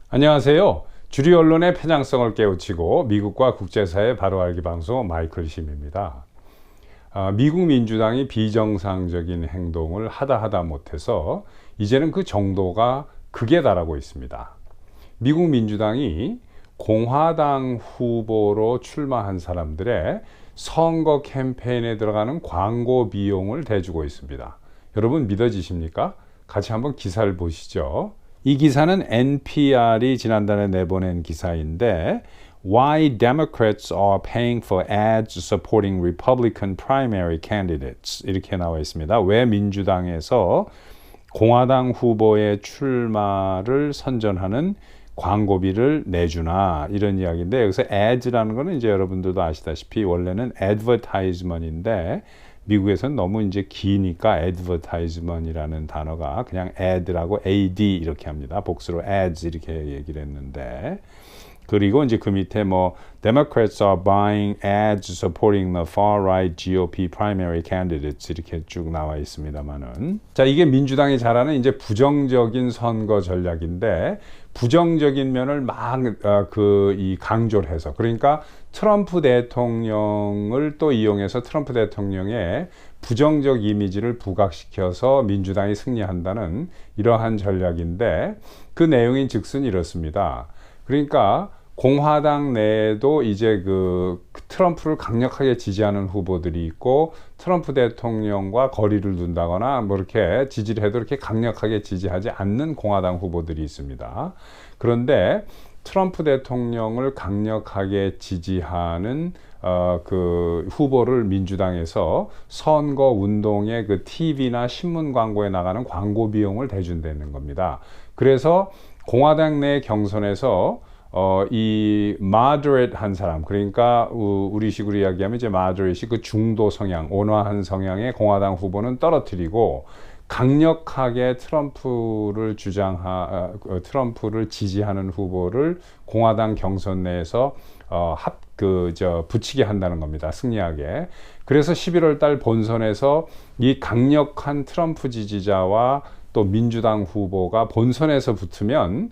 안녕하세요. 주류 언론의 편향성을 깨우치고 미국과 국제사회 바로 알기 방송 마이클 심입니다. 미국 민주당이 비정상적인 행동을 하다 못해서 이제는 그 정도가 극에 달하고 있습니다. 미국 민주당이 공화당 후보로 출마한 사람들의 선거 캠페인에 들어가는 광고 비용을 대주고 있습니다. 여러분 믿어지십니까? 같이 한번 기사를 보시죠. 이 기사는 NPR이 지난달에 내보낸 기사인데 Why Democrats are paying for ads supporting Republican primary candidates 이렇게 나와 있습니다. 왜 민주당에서 공화당 후보의 출마를 선전하는 광고비를 내주나 이런 이야기인데, 여기서 ads라는 거는 이제 여러분들도 아시다시피 원래는 advertisement인데 미국에서는 너무 이제 기니까 advertisement이라는 단어가 그냥 ad라고 ad 이렇게 합니다. 복수로 ads 이렇게 얘기를 했는데, 그리고 이제 그 밑에 뭐 Democrats are buying ads supporting the far-right GOP primary candidates 이렇게 쭉 나와 있습니다만은, 자, 이게 민주당이 잘하는 이제 부정적인 선거 전략인데 부정적인 면을 막 이 강조를 해서, 그러니까 트럼프 대통령을 또 이용해서 트럼프 대통령의 부정적 이미지를 부각시켜서 민주당이 승리한다는 이러한 전략인데, 그 내용인 즉슨 이렇습니다. 그러니까 공화당 내에도 이제 그 트럼프를 강력하게 지지하는 후보들이 있고, 트럼프 대통령과 거리를 둔다거나 뭐 이렇게 지지를 해도 이렇게 강력하게 지지하지 않는 공화당 후보들이 있습니다. 그런데 트럼프 대통령을 강력하게 지지하는 그 후보를 민주당에서 선거 운동의 그 TV나 신문 광고에 나가는 광고 비용을 대준다는 겁니다. 그래서 공화당 내 경선에서 이 moderate 한 사람, 그러니까 우리식으로 이야기하면 이제 moderate이 그 중도 성향, 온화한 성향의 공화당 후보는 떨어뜨리고 강력하게 트럼프를 트럼프를 지지하는 후보를 공화당 경선 내에서 붙이게 한다는 겁니다. 승리하게. 그래서 11월 달 본선에서 이 강력한 트럼프 지지자와 또 민주당 후보가 본선에서 붙으면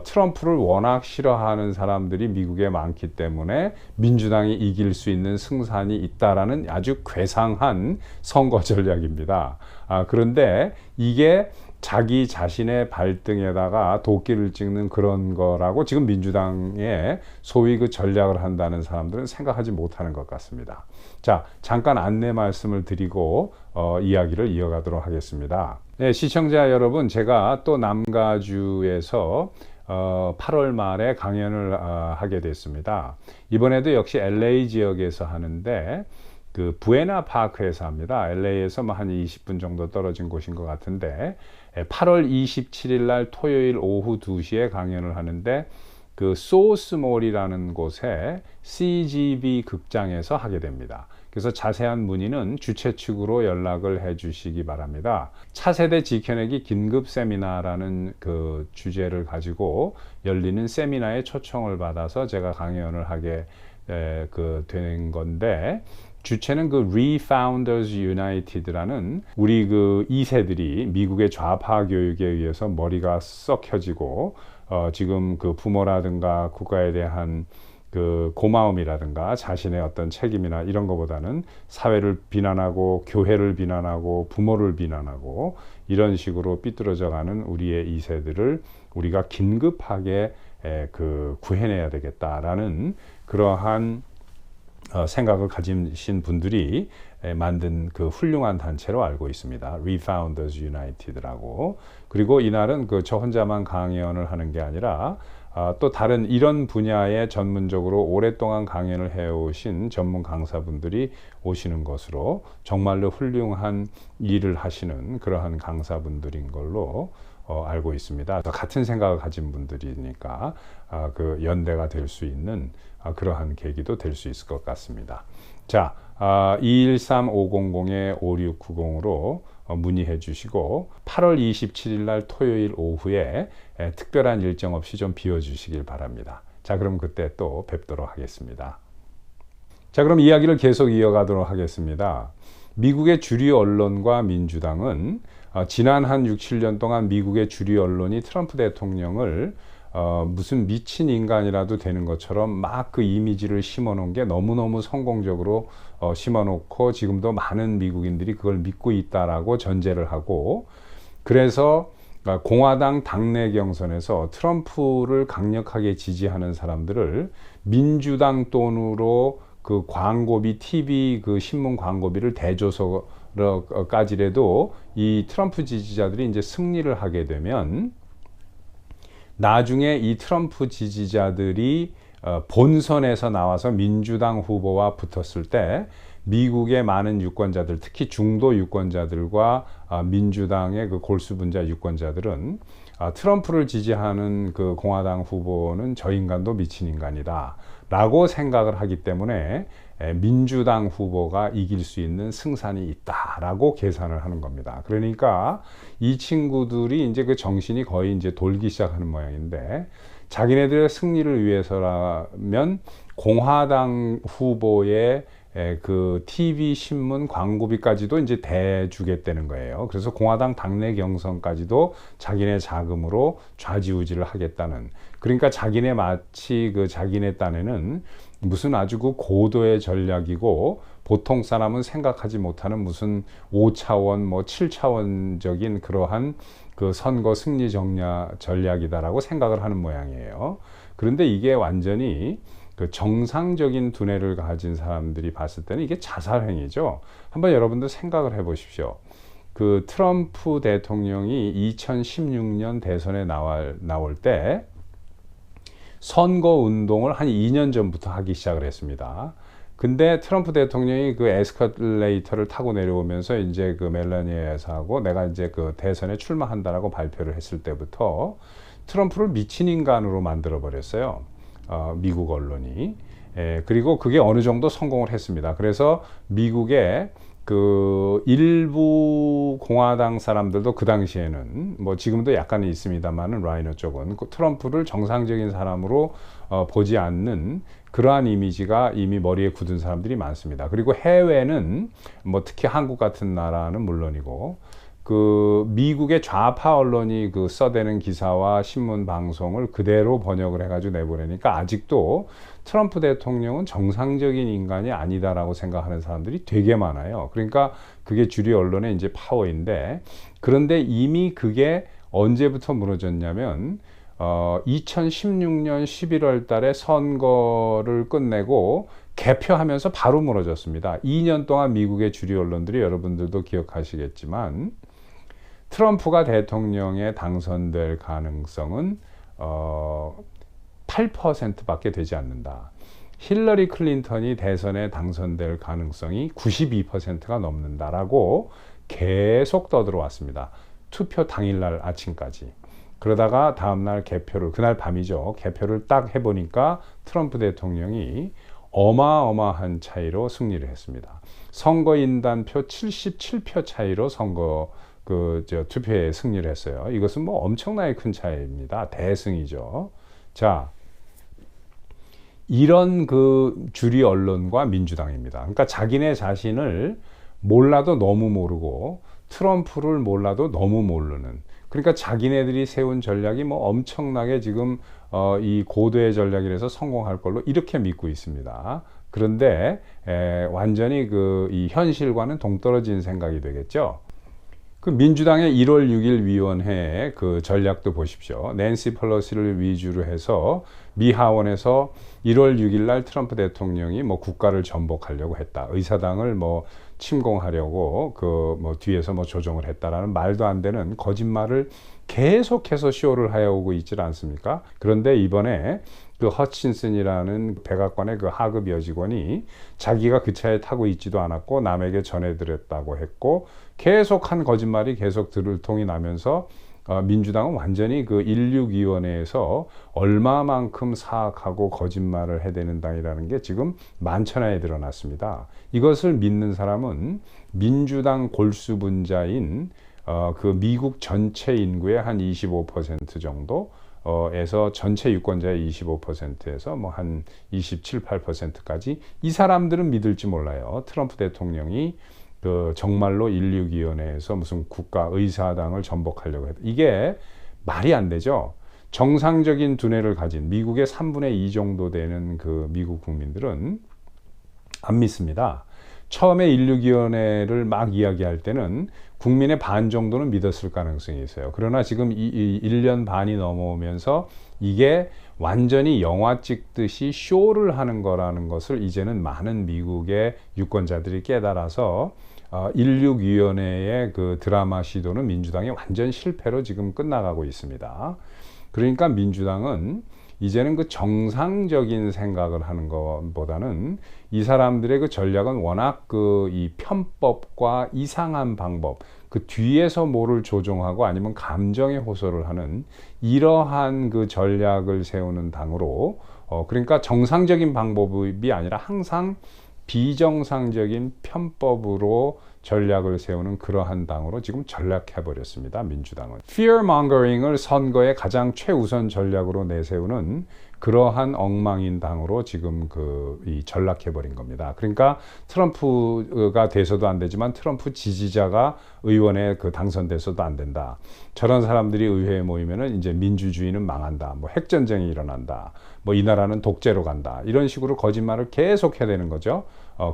트럼프를 워낙 싫어하는 사람들이 미국에 많기 때문에 민주당이 이길 수 있는 승산이 있다라는 아주 괴상한 선거 전략입니다. 그런데 이게 자기 자신의 발등에다가 도끼를 찍는 그런 거라고 지금 민주당의 소위 그 전략을 한다는 사람들은 생각하지 못하는 것 같습니다. 자, 잠깐 안내 말씀을 드리고 이야기를 이어가도록 하겠습니다. 네, 시청자 여러분, 제가 또 남가주에서 8월 말에 강연을 하게 됐습니다. 이번에도 역시 LA 지역에서 하는데 그 부에나 파크에서 합니다. LA에서 뭐 한 20분 정도 떨어진 곳인 것 같은데 8월 27일 날 토요일 오후 2시에 강연을 하는데 그 소스몰이라는 곳에 CGV 극장에서 하게 됩니다. 그래서 자세한 문의는 주최 측으로 연락을 해 주시기 바랍니다. 차세대 지켜내기 긴급 세미나라는 그 주제를 가지고 열리는 세미나에 초청을 받아서 제가 강연을 하게 된 건데, 주체는 그 Refounders United라는 우리 그 2세들이 미국의 좌파 교육에 의해서 머리가 썩혀지고 지금 그 부모라든가 국가에 대한 그 고마움이라든가 자신의 어떤 책임이나 이런 것보다는 사회를 비난하고 교회를 비난하고 부모를 비난하고 이런 식으로 삐뚤어져가는 우리의 2세들을 우리가 긴급하게 구해내야 되겠다라는 그러한 생각을 가지신 분들이 만든 그 훌륭한 단체로 알고 있습니다. Refounders United라고. 그리고 이날은 저 혼자만 강연을 하는 게 아니라 또 다른 이런 분야에 전문적으로 오랫동안 강연을 해오신 전문 강사분들이 오시는 것으로 정말로 훌륭한 일을 하시는 그러한 강사분들인 걸로 알고 있습니다. 같은 생각을 가진 분들이니까 그 연대가 될 수 있는 그러한 계기도 될 수 있을 것 같습니다. 자, 213-500-5690으로 문의해 주시고 8월 27일 날 토요일 오후에 특별한 일정 없이 좀 비워 주시길 바랍니다. 자, 그럼 그때 또 뵙도록 하겠습니다. 자, 그럼 이야기를 계속 이어가도록 하겠습니다. 미국의 주류 언론과 민주당은 지난 한 6, 7년 동안 미국의 주류 언론이 트럼프 대통령을 무슨 미친 인간이라도 되는 것처럼 막 그 이미지를 심어놓은 게 너무너무 성공적으로 심어놓고 지금도 많은 미국인들이 그걸 믿고 있다라고 전제를 하고, 그래서 공화당 당내 경선에서 트럼프를 강력하게 지지하는 사람들을 민주당 돈으로 그 광고비, TV 그 신문 광고비를 대줘서까지라도 이 트럼프 지지자들이 이제 승리를 하게 되면, 나중에 이 트럼프 지지자들이 본선에서 나와서 민주당 후보와 붙었을 때 미국의 많은 유권자들, 특히 중도 유권자들과 민주당의 그 골수분자 유권자들은 트럼프를 지지하는 그 공화당 후보는 저 인간도 미친 인간이다 라고 생각을 하기 때문에 민주당 후보가 이길 수 있는 승산이 있다라고 계산을 하는 겁니다. 그러니까 이 친구들이 이제 그 정신이 거의 이제 돌기 시작하는 모양인데, 자기네들의 승리를 위해서라면 공화당 후보의 그 TV 신문 광고비까지도 이제 대주겠다는 거예요. 그래서 공화당 당내 경선까지도 자기네 자금으로 좌지우지를 하겠다는, 그러니까 자기네 마치 그 자기네 딴에는 무슨 아주 그 고도의 전략이고 보통 사람은 생각하지 못하는 무슨 5차원 뭐 7차원적인 그러한 그 선거 승리 전략이다라고 생각을 하는 모양이에요. 그런데 이게 완전히 그 정상적인 두뇌를 가진 사람들이 봤을 때는 이게 자살행위죠. 한번 여러분들 생각을 해 보십시오. 그 트럼프 대통령이 2016년 대선에 나올 때 선거 운동을 한 2년 전부터 하기 시작을 했습니다. 근데 트럼프 대통령이 그 에스컬레이터를 타고 내려오면서 이제 그 멜라니아 여사하고 내가 이제 그 대선에 출마한다라고 발표를 했을 때부터 트럼프를 미친 인간으로 만들어 버렸어요. 미국 언론이. 그리고 그게 어느 정도 성공을 했습니다. 그래서 미국의 그 일부 공화당 사람들도 그 당시에는 뭐 지금도 약간은 있습니다만은 라이너 쪽은 그 트럼프를 정상적인 사람으로 보지 않는 그러한 이미지가 이미 머리에 굳은 사람들이 많습니다. 그리고 해외는 뭐 특히 한국 같은 나라는 물론이고 그 미국의 좌파 언론이 그 써대는 기사와 신문 방송을 그대로 번역을 해가지고 내보내니까 아직도 트럼프 대통령은 정상적인 인간이 아니다라고 생각하는 사람들이 되게 많아요. 그러니까 그게 주류 언론의 이제 파워인데, 그런데 이미 그게 언제부터 무너졌냐면 2016년 11월 달에 선거를 끝내고 개표하면서 바로 무너졌습니다. 2년 동안 미국의 주류 언론들이, 여러분들도 기억하시겠지만 트럼프가 대통령에 당선될 가능성은 8%밖에 되지 않는다. 힐러리 클린턴이 대선에 당선될 가능성이 92%가 넘는다라고 계속 떠들어왔습니다. 투표 당일날 아침까지. 그러다가 다음날 개표를, 그날 밤이죠. 개표를 딱 해보니까 트럼프 대통령이 어마어마한 차이로 승리를 했습니다. 선거인단표 77표 차이로 투표에 승리를 했어요. 이것은 뭐 엄청나게 큰 차이입니다. 대승이죠. 자, 이런 그 주류 언론과 민주당입니다. 그러니까 자기네 자신을 몰라도 너무 모르고 트럼프를 몰라도 너무 모르는, 그러니까 자기네들이 세운 전략이 뭐 엄청나게 지금 이 고도의 전략이라서 성공할 걸로 이렇게 믿고 있습니다. 그런데 완전히 그 이 현실과는 동떨어진 생각이 되겠죠. 그 민주당의 1월 6일 위원회 그 전략도 보십시오. 낸시 펠로시를 위주로 해서 미 하원에서 1월 6일 날 트럼프 대통령이 뭐 국가를 전복하려고 했다. 의사당을 뭐 침공하려고 그 뭐 뒤에서 뭐 조종을 했다라는 말도 안 되는 거짓말을 계속해서 쇼를 해오고 있지 않습니까? 그런데 이번에 그 허친슨이라는 백악관의 그 하급 여직원이 자기가 그 차에 타고 있지도 않았고 남에게 전해드렸다고 했고 계속 한 거짓말이 계속 들통이 나면서 민주당은 완전히 그 16위원회에서 얼마만큼 사악하고 거짓말을 해대는 당이라는 게 지금 만천하에 드러났습니다. 이것을 믿는 사람은 민주당 골수분자인 그 미국 전체 인구의 한 25% 정도 에서 전체 유권자의 25%에서 뭐 한 27, 8%까지 이 사람들은 믿을지 몰라요. 트럼프 대통령이 그 정말로 16위원회에서 무슨 국가 의사당을 전복하려고 했다. 이게 말이 안 되죠. 정상적인 두뇌를 가진 미국의 3분의 2 정도 되는 그 미국 국민들은 안 믿습니다. 처음에 인류기원회를 막 이야기할 때는 국민의 반 정도는 믿었을 가능성이 있어요. 그러나 지금 1년 반이 넘어오면서 이게 완전히 영화 찍듯이 쇼를 하는 거라는 것을 이제는 많은 미국의 유권자들이 깨달아서 16위원회의 그 드라마 시도는 민주당이 완전 실패로 지금 끝나가고 있습니다. 그러니까 민주당은 이제는 그 정상적인 생각을 하는 것보다는 이 사람들의 그 전략은 워낙 그 이 편법과 이상한 방법, 그 뒤에서 뭐를 조종하고 아니면 감정에 호소를 하는 이러한 그 전략을 세우는 당으로 그러니까 정상적인 방법이 아니라 항상 비정상적인 편법으로 전략을 세우는 그러한 당으로 지금 전락해버렸습니다. 민주당은. fearmongering을 선거의 가장 최우선 전략으로 내세우는 그러한 엉망인 당으로 지금 전락해버린 겁니다. 그러니까 트럼프가 돼서도 안 되지만 트럼프 지지자가 의원에 당선돼서도 안 된다. 저런 사람들이 의회에 모이면은 이제 민주주의는 망한다. 뭐 핵전쟁이 일어난다. 뭐 이 나라는 독재로 간다. 이런 식으로 거짓말을 계속 해야 되는 거죠.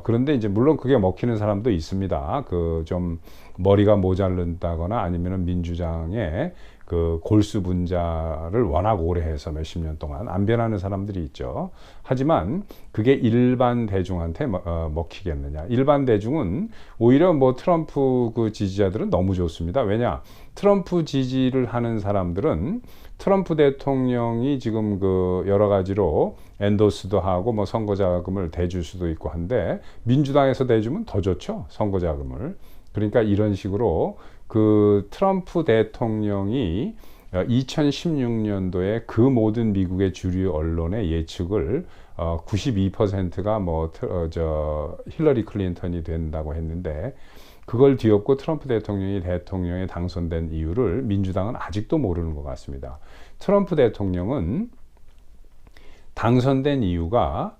그런데 이제 물론 그게 먹히는 사람도 있습니다. 좀 머리가 모자른다거나 아니면은 민주당의 그 골수 분자를 워낙 오래 해서 몇십 년 동안 안 변하는 사람들이 있죠. 하지만 그게 일반 대중한테 먹히겠느냐. 일반 대중은 오히려 뭐 트럼프 그 지지자들은 너무 좋습니다. 왜냐? 트럼프 지지를 하는 사람들은 트럼프 대통령이 지금 여러 가지로 엔도스도 하고 뭐 선거 자금을 대줄 수도 있고 한데 민주당에서 대주면 더 좋죠. 선거 자금을. 그러니까 이런 식으로 그 트럼프 대통령이 2016년도에 그 모든 미국의 주류 언론의 예측을 92%가 힐러리 클린턴이 된다고 했는데 그걸 뒤엎고 트럼프 대통령이 대통령에 당선된 이유를 민주당은 아직도 모르는 것 같습니다. 트럼프 대통령은 당선된 이유가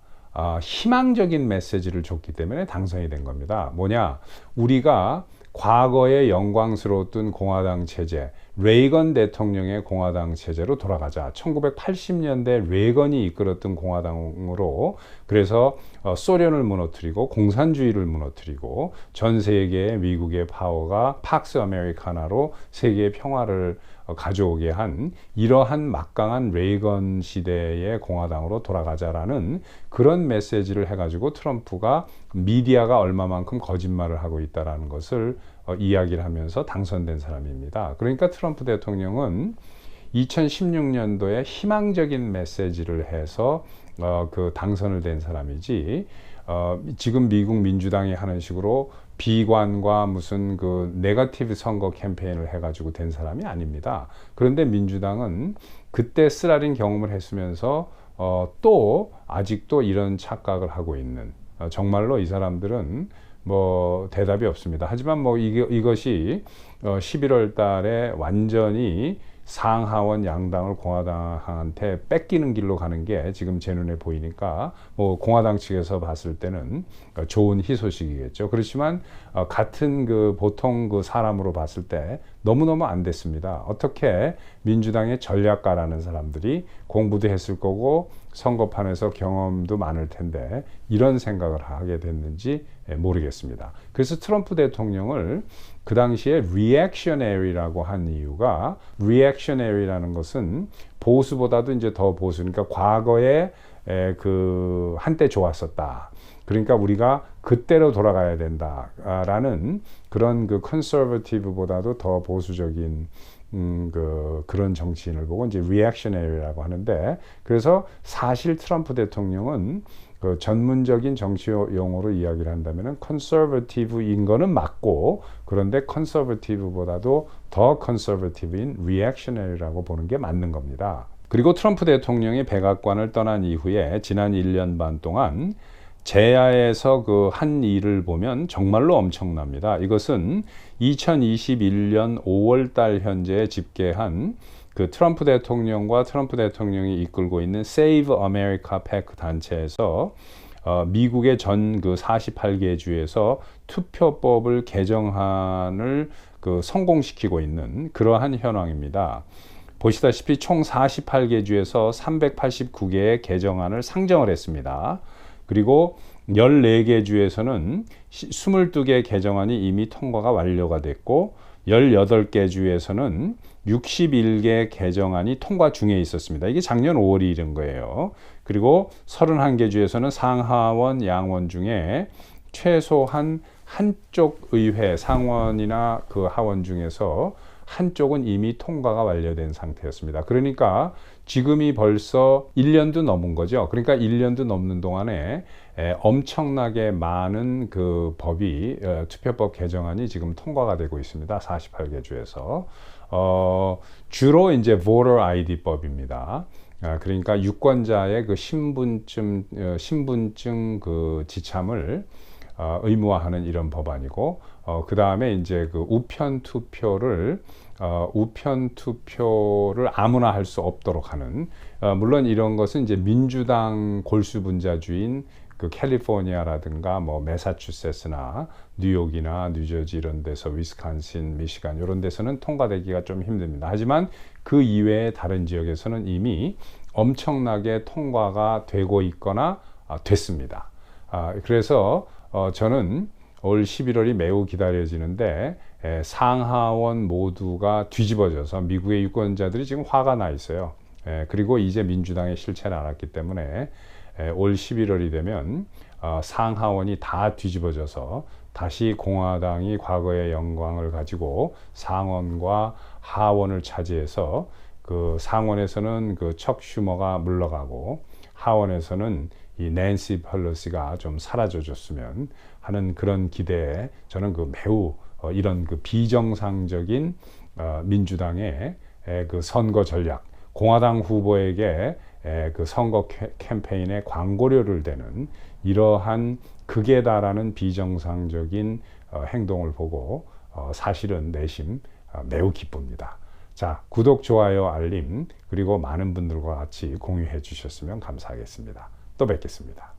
희망적인 메시지를 줬기 때문에 당선이 된 겁니다. 뭐냐? 우리가 과거에 영광스러웠던 공화당 체제, 레이건 대통령의 공화당 체제로 돌아가자. 1980년대 레이건이 이끌었던 공화당으로 그래서 소련을 무너뜨리고 공산주의를 무너뜨리고 전 세계의 미국의 파워가 팍스 아메리카나로 세계의 평화를 가져오게 한 이러한 막강한 레이건 시대의 공화당으로 돌아가자라는 그런 메시지를 해가지고 트럼프가 미디어가 얼마만큼 거짓말을 하고 있다는 것을 이야기를 하면서 당선된 사람입니다. 그러니까 트럼프 대통령은 2016년도에 희망적인 메시지를 해서 당선을 된 사람이지 지금 미국 민주당이 하는 식으로 비관과 무슨 네거티브 선거 캠페인을 해가지고 된 사람이 아닙니다. 그런데 민주당은 그때 쓰라린 경험을 했으면서 또 아직도 이런 착각을 하고 있는 정말로 이 사람들은 뭐 대답이 없습니다. 하지만 뭐 이것이 11월 달에 완전히 상하원 양당을 공화당한테 뺏기는 길로 가는 게 지금 제 눈에 보이니까 뭐 공화당 측에서 봤을 때는 좋은 희소식이겠죠. 그렇지만 같은 보통 사람으로 봤을 때 너무너무 안 됐습니다. 어떻게 민주당의 전략가라는 사람들이 공부도 했을 거고 선거판에서 경험도 많을 텐데 이런 생각을 하게 됐는지 모르겠습니다. 그래서 트럼프 대통령을 그 당시에 reactionary라고 한 이유가 reactionary라는 것은 보수보다도 이제 더 보수, 그러니까 과거에 한때 좋았었다. 그러니까 우리가 그때로 돌아가야 된다라는 그런 컨서버티브보다도 더 보수적인 그런 정치인을 보고 이제 reactionary라고 하는데 그래서 사실 트럼프 대통령은 전문적인 정치 용어로 이야기를 한다면은 컨서버티브인 거는 맞고 그런데 컨서버티브보다도 더 컨서버티브인 reactionary라고 보는 게 맞는 겁니다. 그리고 트럼프 대통령이 백악관을 떠난 이후에 지난 1년 반 동안 제야에서 한 일을 보면 정말로 엄청납니다. 이것은 2021년 5월 달 현재 집계한 트럼프 대통령과 트럼프 대통령이 이끌고 있는 Save America PAC 단체에서 미국의 전 48개 주에서 투표법을 개정안을 성공시키고 있는 그러한 현황입니다. 보시다시피 총 48개 주에서 389개의 개정안을 상정을 했습니다. 그리고 14개 주에서는 22개 개정안이 이미 통과가 완료가 됐고 18개 주에서는 61개 개정안이 통과 중에 있었습니다. 이게 작년 5월이 이른 거예요. 그리고 31개 주에서는 상하원, 양원 중에 최소한 한쪽 의회, 상원이나 그 하원 중에서 한쪽은 이미 통과가 완료된 상태였습니다. 그러니까 지금이 벌써 1년도 넘은 거죠. 그러니까 1년도 넘는 동안에 엄청나게 많은 그 법이 투표법 개정안이 지금 통과가 되고 있습니다. 48개 주에서 주로 이제 voter ID법입니다. 그러니까 유권자의 그 신분증 그 지참을 의무화하는 이런 법안이고, 그 다음에 이제 그 우편 투표를 아무나 할 수 없도록 하는, 물론 이런 것은 이제 민주당 골수분자주인 그 캘리포니아라든가 뭐 매사추세츠나 뉴욕이나 뉴저지 이런 데서 위스콘신, 미시간 이런 데서는 통과되기가 좀 힘듭니다. 하지만 그 이외의 다른 지역에서는 이미 엄청나게 통과가 되고 있거나 됐습니다. 그래서 저는 올 11월이 매우 기다려지는데 상하원 모두가 뒤집어져서 미국의 유권자들이 지금 화가 나 있어요. 그리고 이제 민주당의 실체를 알았기 때문에 올 11월이 되면 상하원이 다 뒤집어져서 다시 공화당이 과거의 영광을 가지고 상원과 하원을 차지해서 그 상원에서는 그 척 슈머가 물러가고 하원에서는 이 낸시 펠로시가 좀 사라져줬으면 하는 그런 기대에 저는 그 매우 이런 그 비정상적인 민주당의 그 선거 전략, 공화당 후보에게 그 선거 캠페인에 광고료를 대는 이러한 극에 달하는 비정상적인 행동을 보고 사실은 내심 매우 기쁩니다. 자, 구독, 좋아요, 알림, 그리고 많은 분들과 같이 공유해 주셨으면 감사하겠습니다. 또 뵙겠습니다.